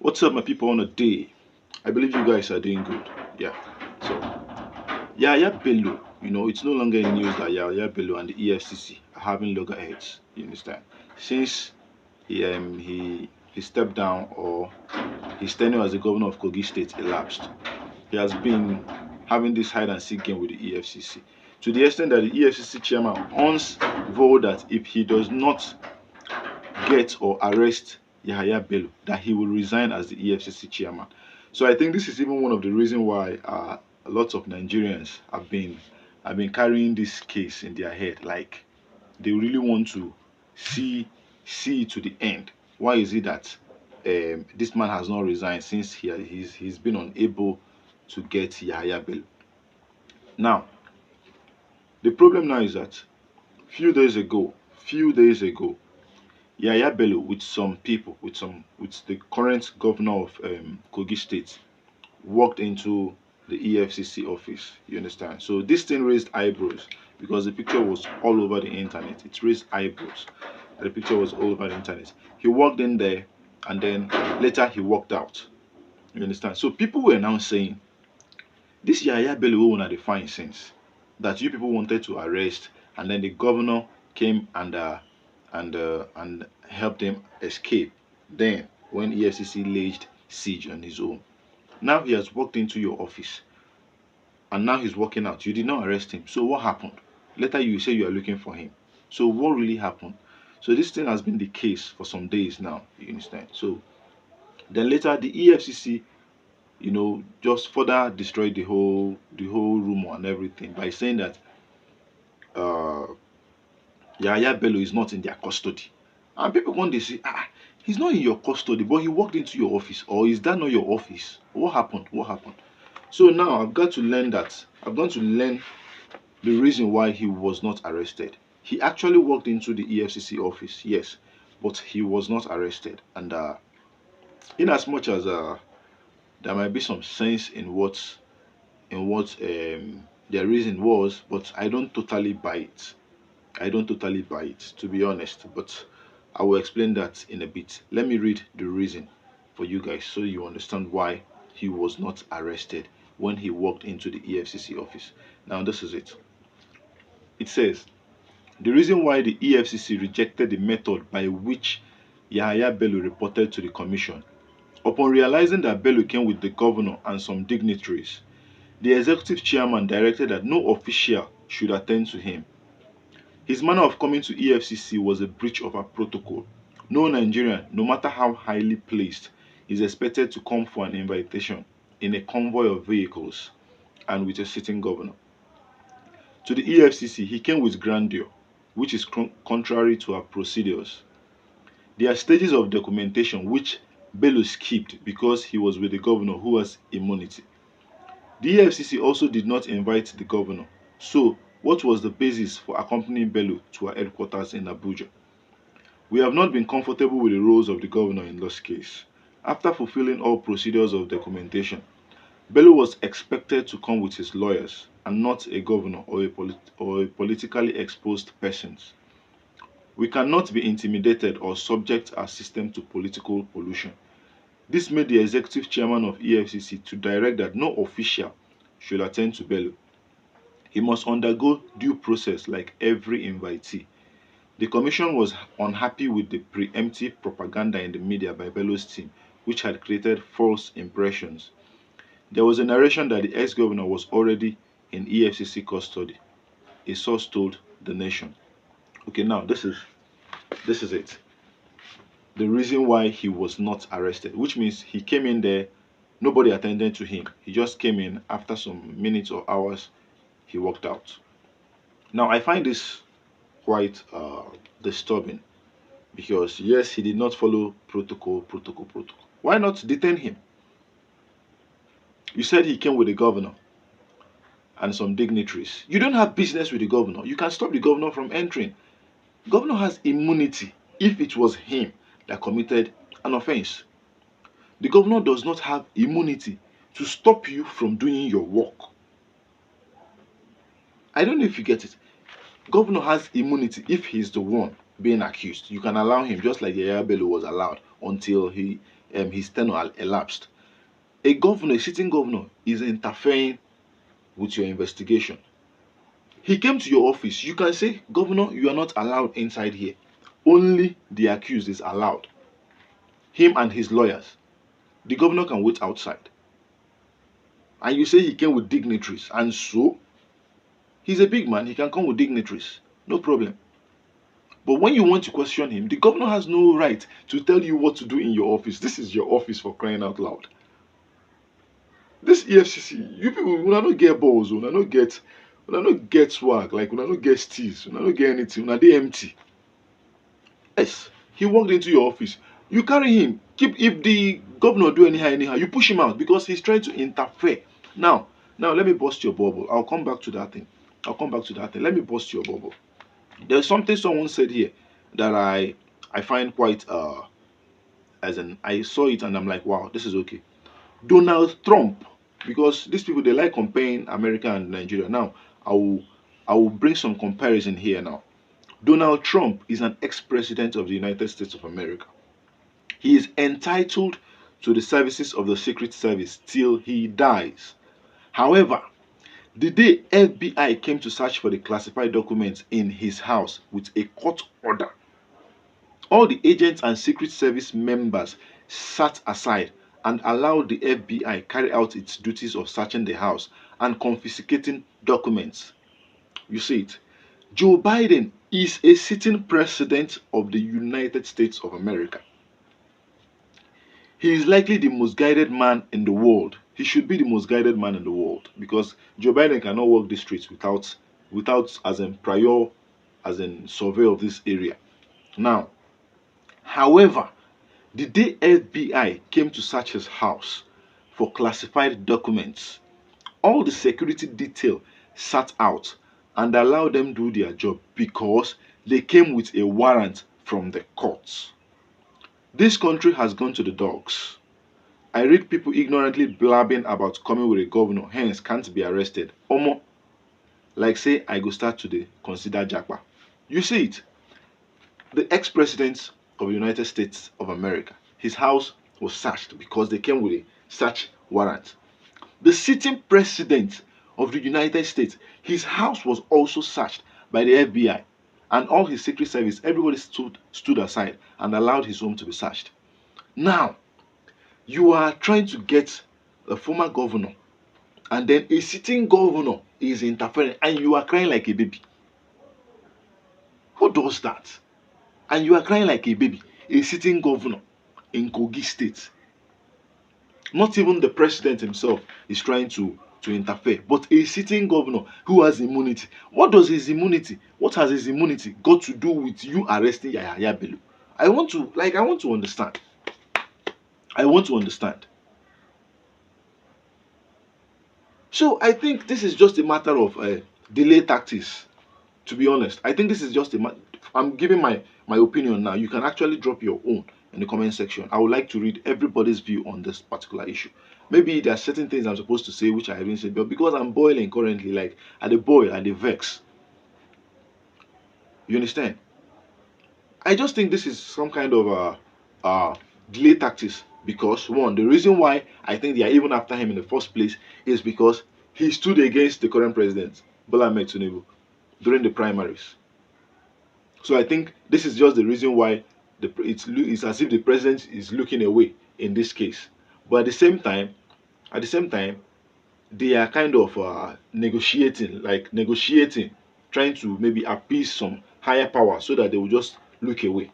What's up, my people, on a day? I believe you guys are doing good. Yeah. So, Yahaya Bello, it's no longer in news that Yahaya Bello and the EFCC are having loggerheads. You understand? Since he stepped down, or his tenure as the governor of Kogi State elapsed, he has been having this hide and seek game with the EFCC, to the extent that the EFCC chairman once vowed that if he does not get or arrest Yahaya Bello, that he will resign as the EFCC chairman. So I think this is even one of the reasons why a lot of Nigerians have been carrying this case in their head. Like, they really want to see see it to the end. Why is it that this man has not resigned since he's been unable to get Yahaya Bello? Now, the problem now is that few days ago, Yahaya Bello, with some people, with the current governor of Kogi State, walked into the EFCC office. You understand? So this thing raised eyebrows because the picture was all over the internet. It raised eyebrows. The picture was all over the internet. He walked in there, and then later he walked out. You understand? So people were now saying, this Yahaya Bello wey una dey find since, that you people wanted to arrest, and then the governor came and helped him escape. Then, when EFCC laid siege on his home, now he has walked into your office, and now he's walking out. You did not arrest him. So what happened? Later you say you are looking for him. So what really happened? So this thing has been the case for some days now. You understand? So then later the EFCC, just further destroyed the whole rumor and everything by saying that uh Yahaya Bello is not in their custody. And people want to say, he's not in your custody, but he walked into your office. Or is that not your office? What happened? What happened? So now I've got to learn that. I've got to learn the reason why he was not arrested. He actually walked into the EFCC office, yes, but he was not arrested. And in as much as there might be some sense in what their reason was, but I don't totally buy it. I don't totally buy it, to be honest, but I will explain that in a bit. Let me read the reason for you guys so you understand why he was not arrested when he walked into the EFCC office. Now, this is it. It says, the reason why the EFCC rejected the method by which Yahaya Bello reported to the commission. Upon realizing that Bello came with the governor and some dignitaries, the executive chairman directed that no official should attend to him. His manner of coming to EFCC was a breach of our protocol. No Nigerian, no matter how highly placed, is expected to come for an invitation in a convoy of vehicles and with a sitting governor. To the EFCC, he came with grandeur, which is contrary to our procedures. There are stages of documentation which Bello skipped because he was with the governor who has immunity. The EFCC also did not invite the governor. So, what was the basis for accompanying Bello to our headquarters in Abuja? We have not been comfortable with the roles of the governor in this case. After fulfilling all procedures of documentation, Bello was expected to come with his lawyers and not a governor or a politically exposed person. We cannot be intimidated or subject our system to political pollution. This made the executive chairman of EFCC to direct that no official should attend to Bello. He must undergo due process like every invitee. The commission was unhappy with the preemptive propaganda in the media by Bello's team, which had created false impressions. There was a narration that the ex-governor was already in EFCC custody. A source told the nation. Okay, now this is it. The reason why he was not arrested, which means he came in there, nobody attended to him. He just came in, after some minutes or hours, he walked out. Now, I find this quite disturbing because, yes, he did not follow protocol. Why not detain him? You said he came with the governor and some dignitaries. You don't have business with the governor. You can stop the governor from entering. Governor has immunity if it was him that committed an offense. The governor does not have immunity to stop you from doing your work. I don't know if you get it. Governor has immunity if he's the one being accused. You can allow him, just like Yahaya Bello was allowed until his tenure elapsed. A governor, a sitting governor, is interfering with your investigation. He came to your office. You can say, Governor, you are not allowed inside here. Only the accused is allowed. Him and his lawyers. The governor can wait outside. And you say he came with dignitaries. And so, he's a big man. He can come with dignitaries. No problem. But when you want to question him, the governor has no right to tell you what to do in your office. This is your office, for crying out loud. This EFCC, you people una no get balls, una no get swag, like una no get steez, una no get anything, una dey empty. Yes, he walked into your office. You carry him. Keep if the governor do anyhow, you push him out because he's trying to interfere. Now, now let me bust your bubble. I'll come back to that thing. I'll come back to that thing. Let me bust your bubble. There's something someone said here that I find quite as in I saw it and I'm like, wow, this is okay. Donald Trump, because these people they like comparing America and Nigeria. Now, I will I will bring some comparison here now. Donald Trump is an ex-president of the United States of America. He is entitled to the services of the Secret Service till he dies. However, the day FBI came to search for the classified documents in his house with a court order, all the agents and Secret Service members sat aside and allowed the FBI carry out its duties of searching the house and confiscating documents. You see it. Joe Biden is a sitting president of the United States of America. He is likely the most guided man in the world. He should be the most guided man in the world because Joe Biden cannot walk the streets without as in prior as in survey of this area. Now, however, the day FBI came to search his house for classified documents, all the security detail sat out and allowed them do their job because they came with a warrant from the courts. This country has gone to the dogs. I read people ignorantly blabbing about coming with a governor, hence can't be arrested. Omo, like say I go start today, consider Jackpa. You see it. The ex-president of the United States of America, his house was searched because they came with a search warrant. The sitting president of the United States, his house was also searched by the FBI, and all his secret service, everybody stood aside and allowed his home to be searched. Now, you are trying to get a former governor, and then a sitting governor is interfering, and you are crying like a baby. Who does that? And you are crying like a baby. A sitting governor in Kogi State. Not even the president himself is trying to interfere, but a sitting governor who has immunity. What has his immunity got to do with you arresting Yahaya Bello? I want to understand. I want to understand. So I think this is just a matter of delay tactics. To be honest, I think this is just I'm giving my opinion now. You can actually drop your own in the comment section. I would like to read everybody's view on this particular issue. Maybe there are certain things I'm supposed to say which I haven't said, but because I'm boiling currently, like at the boil, at the vex. You understand? I just think this is some kind of delay tactics because one, the reason why I think they are even after him in the first place is because he stood against the current president, Bola Ahmed Tinubu, during the primaries. So I think this is just the reason why it's as if the president is looking away in this case. But at the same time, they are kind of negotiating, trying to maybe appease some higher power so that they will just look away.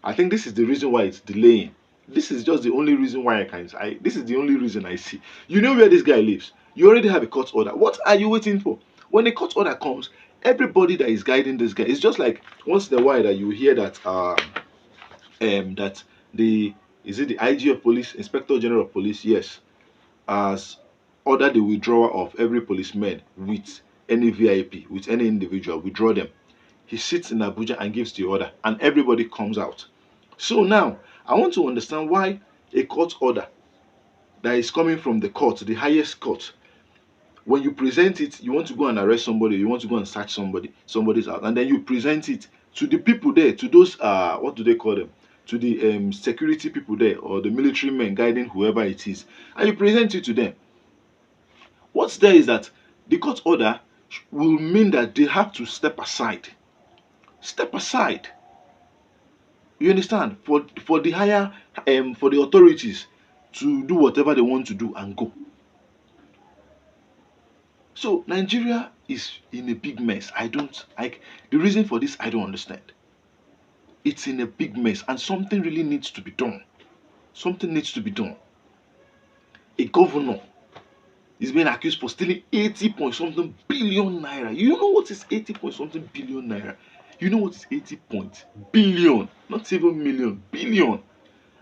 I think this is the reason why it's delaying. This is just the only reason why I can. This is the only reason I see. You know where this guy lives. You already have a court order. What are you waiting for? When a court order comes, everybody that is guiding this guy, it's just like once in a while that you hear that the is it the IG of police, Inspector General of Police, yes, has ordered the withdrawal of every policeman with any VIP, with any individual, withdraw them. He sits in Abuja and gives the order, and everybody comes out. So now, I want to understand why a court order that is coming from the court, the highest court, when you present it, you want to go and arrest somebody, you want to go and search somebody's house, and then you present it to the people there, to those what do they call them? to the security people there or the military men guiding whoever it is, and you present it to them. What's there is that the court order will mean that they have to step aside. Step aside. You understand? For the higher for the authorities to do whatever they want to do and go. So Nigeria is in a big mess. I don't like the reason for this. I don't understand. It's in a big mess, and something really needs to be done. Something needs to be done. A governor is being accused for stealing 80 point something billion naira. You know what is 80 point something billion naira? You know what is 80 point billion? Not even million, billion.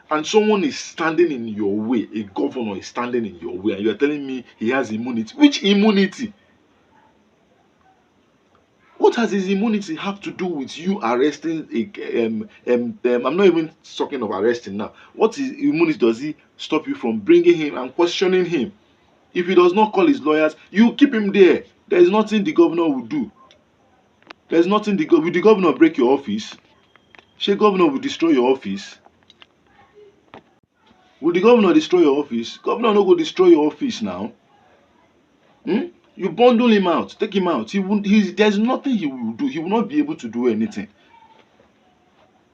And someone is standing in your way. A governor is standing in your way, and you are telling me he has immunity. Which immunity? What has his immunity have to do with you arresting I'm not even talking of arresting now. What is immunity does he stop you from bringing him and questioning him? If he does not call his lawyers, you keep him there. There is nothing the governor will do. There's nothing will the governor break your office? Shey governor will destroy your office? Will the governor destroy your office? Governor no go destroy your office now. Hmm? You bundle him out, take him out. There's nothing he will do. He will not be able to do anything.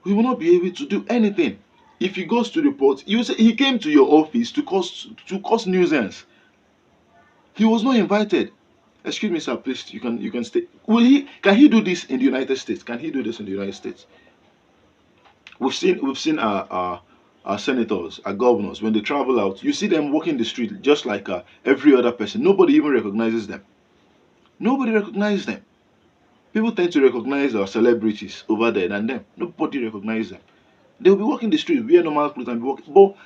He will not be able to do anything. If he goes to report, you say he came to your office to cause nuisance. He was not invited. Excuse me, sir, please. You can stay. Can he do this in the United States? Can he do this in the United States? We've seen our senators, our governors, when they travel out, you see them walking the street just like every other person. Nobody even recognizes them. Nobody recognizes them. People tend to recognize our celebrities over there than them. Nobody recognizes them. They will be walking the street, wear normal clothes and be walking. But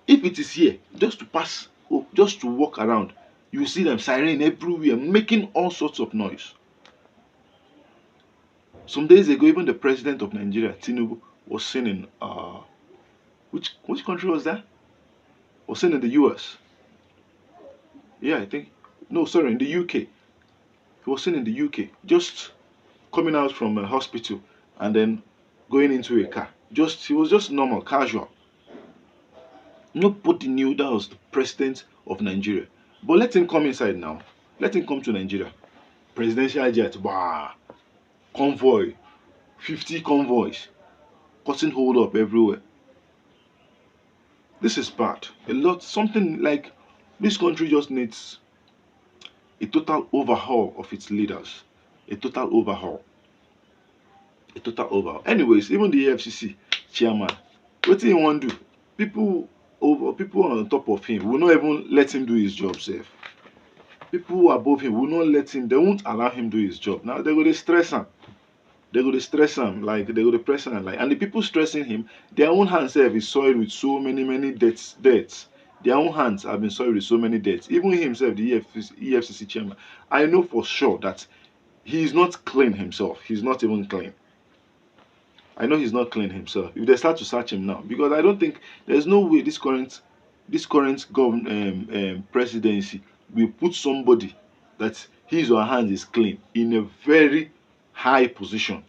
if it is here, just to pass, or just to walk around, you see them siren everywhere, making all sorts of noise. Some days ago, even the president of Nigeria, Tinubu, was seen in which country was that? Was seen in the US. Yeah, I think. No, sorry, in the UK. He was seen in the UK, just coming out from a hospital and then going into a car. He was just normal, casual. Nobody knew that was the president of Nigeria. But let him come inside now. Let him come to Nigeria. Presidential jet, wow, convoy, 50 convoys, cutting hold up everywhere. This is bad. Something like this country just needs a total overhaul of its leaders. A total overhaul. A total overhaul. Anyways, even the Efcc chairman, what do you want to do? People on top of him will not even let him do his job safe. People above him will not let him, they won't allow him do his job. Now they go to stress him. They go to stress him, like they go to press him, like, and the people stressing him, their own hands have is soiled with so many debts. Their own hands have been soiled with so many debts. Even himself, the EFCC chairman, I know for sure that he is not clean himself. He's not even clean. I know he's not clean himself. If they start to search him now, because I don't think there's no way this current presidency will put somebody that his or her hand is clean in a very high position.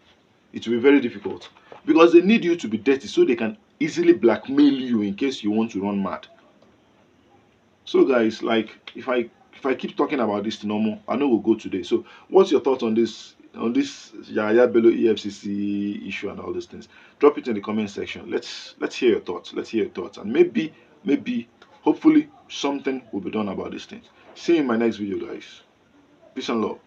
It will be very difficult because they need you to be dirty so they can easily blackmail you in case you want to run mad. So guys, like if I keep talking about this normal, I know we'll go today. So what's your thoughts on this Yahaya Bello EFCC issue and all these things? Drop it in the comment section. Let's hear your thoughts. Let's hear your thoughts, and maybe hopefully something will be done about these things. See you in my next video, guys. Peace and love.